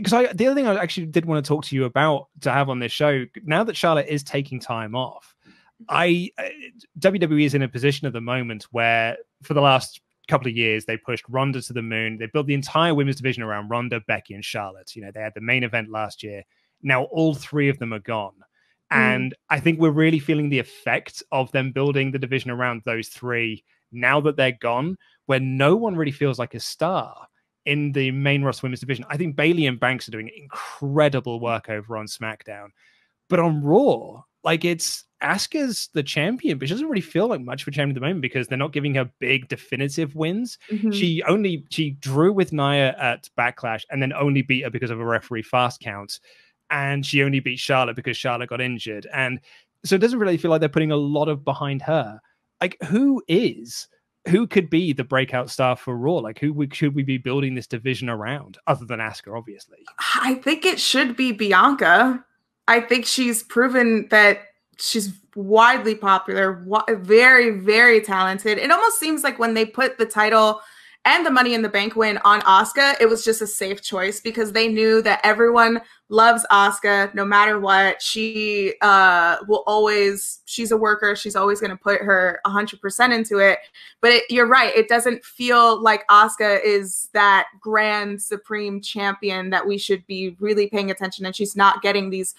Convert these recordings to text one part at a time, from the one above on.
because the other thing I actually did want to talk to you about to have on this show, now that Charlotte is taking time off, WWE is in a position at the moment where for the last couple of years they pushed Ronda to the moon. They built the entire women's division around Ronda, Becky, and Charlotte. You know, they had the main event last year. Now all three of them are gone. And I think we're really feeling the effect of them building the division around those three now that they're gone, where no one really feels like a star in the main roster women's division. I think Bayley and Banks are doing incredible work over on SmackDown. But on Raw, like, it's Asuka's the champion, but she doesn't really feel like much of a champion at the moment because they're not giving her big definitive wins. She drew with Nia at Backlash and then only beat her because of a referee fast count. And she only beat Charlotte because Charlotte got injured. And so it doesn't really feel like they're putting a lot of behind her. Like, who could be the breakout star for Raw? Like, should we be building this division around other than Asuka, obviously? I think it should be Bianca. I think she's proven that she's widely popular, very, very talented. It almost seems like when they put the title and the Money in the Bank win on Asuka, it was just a safe choice because they knew that everyone loves Asuka no matter what. She will always, she's a worker. She's always going to put her 100% into it. But you're right. It doesn't feel like Asuka is that grand supreme champion that we should be really paying attention. And she's not getting these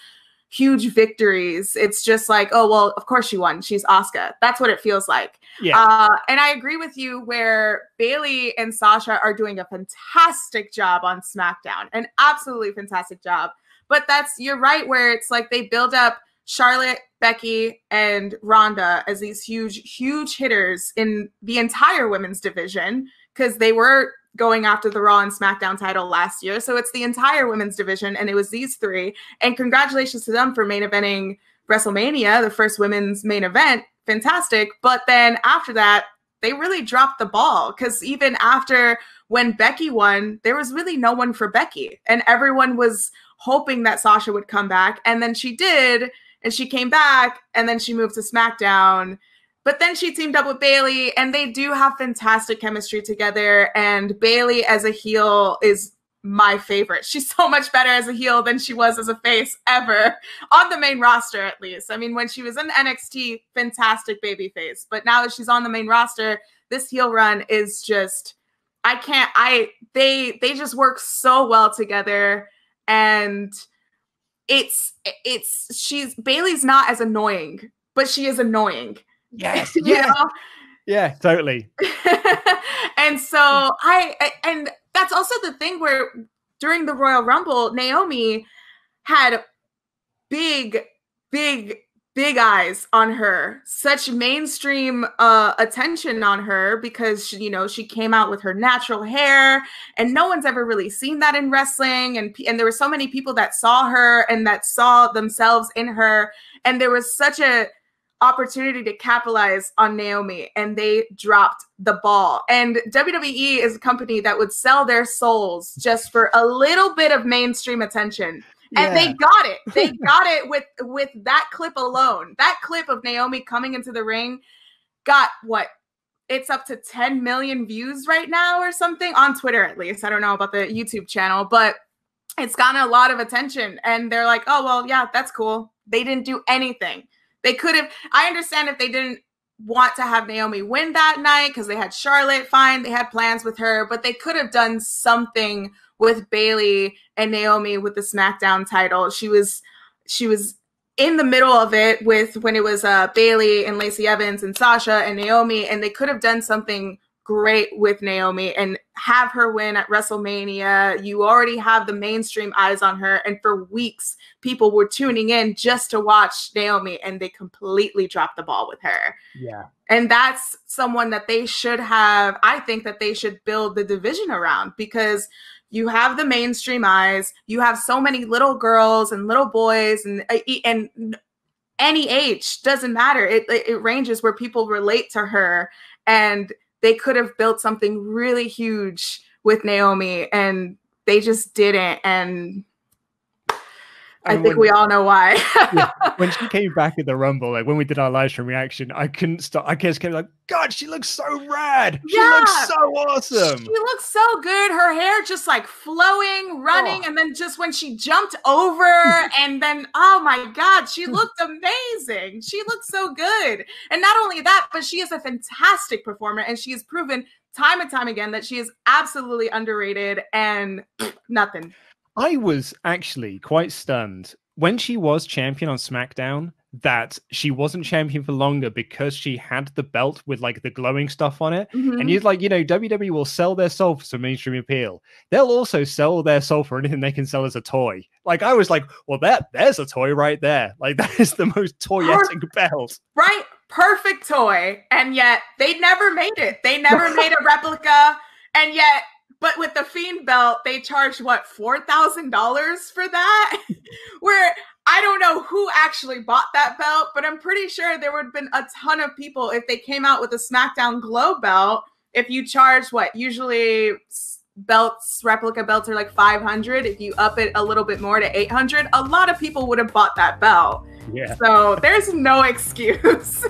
huge victories. It's just like, oh, well, of course she won. She's Asuka. That's what it feels like. Yeah. And I agree with you where Bayley and Sasha are doing a fantastic job on SmackDown, an absolutely fantastic job. But you're right, where it's like they build up Charlotte, Becky, and Ronda as these huge, huge hitters in the entire women's division because they were going after the Raw and SmackDown title last year. So it's the entire women's division, and it was these three. And congratulations to them for main eventing WrestleMania, the first women's main event. Fantastic. But then after that, they really dropped the ball because even after when Becky won, there was really no one for Becky. And everyone was hoping that Sasha would come back. And then she did, and she came back, and then she moved to SmackDown. But then she teamed up with Bayley, and they do have fantastic chemistry together. And Bayley as a heel is my favorite. She's so much better as a heel than she was as a face ever, on the main roster at least. I mean, when she was in NXT, fantastic baby face. But now that she's on the main roster, this heel run is just, they just work so well together. And Bayley's not as annoying, but she is annoying. Yes. Yeah. Yeah, totally. And so and that's also the thing where during the Royal Rumble, Naomi had big eyes on her, such mainstream attention on her because she came out with her natural hair, and no one's ever really seen that in wrestling. And there were so many people that saw her and that saw themselves in her, and there was such a opportunity to capitalize on Naomi, and they dropped the ball. And WWE is a company that would sell their souls just for a little bit of mainstream attention. Yeah. And they got it. They got it with that clip alone. That clip of Naomi coming into the ring got what? It's up to 10 million views right now or something on Twitter, at least. I don't know about the YouTube channel, but it's gotten a lot of attention. And they're like, oh, well, yeah, that's cool. They didn't do anything. They could have, I understand if they didn't want to have Naomi win that night because they had Charlotte, fine, they had plans with her, but they could have done something with Bayley and Naomi with the SmackDown title. She was in the middle of it when it was Bayley and Lacey Evans and Sasha and Naomi, and they could have done something great with Naomi and have her win at WrestleMania. You already have the mainstream eyes on her, and for weeks people were tuning in just to watch Naomi, and they completely dropped the ball with her. Yeah. And that's someone that they should have, I think that they should build the division around, because you have the mainstream eyes, you have so many little girls and little boys and any age, doesn't matter. It ranges where people relate to her, and they could have built something really huge with Naomi, and they just didn't. And I think we all know why. Yeah, when she came back in the Rumble, like when we did our live stream reaction, I couldn't stop. I just kept like, God, she looks so rad. She looks so awesome. She looks so good. Her hair just like flowing, running, and then just when she jumped over, and then oh my God, she looked amazing. She looked so good. And not only that, but she is a fantastic performer, and she has proven time and time again that she is absolutely underrated and nothing. I was actually quite stunned when she was champion on SmackDown that she wasn't champion for longer because she had the belt with like the glowing stuff on it. And you're like, you know, WWE will sell their soul for some mainstream appeal. They'll also sell their soul for anything they can sell as a toy. Like I was like, well, there's a toy right there. Like that is the most toyetic belt. Right? Perfect toy. And yet they never made it. They never made a replica. And yet, but with the Fiend belt, they charged what, $4,000 for that? Where I don't know who actually bought that belt, but I'm pretty sure there would have been a ton of people if they came out with a SmackDown Glow belt. If you charge what, usually belts, replica belts are like $500. If you up it a little bit more to $800, a lot of people would have bought that belt. Yeah. So there's no excuse.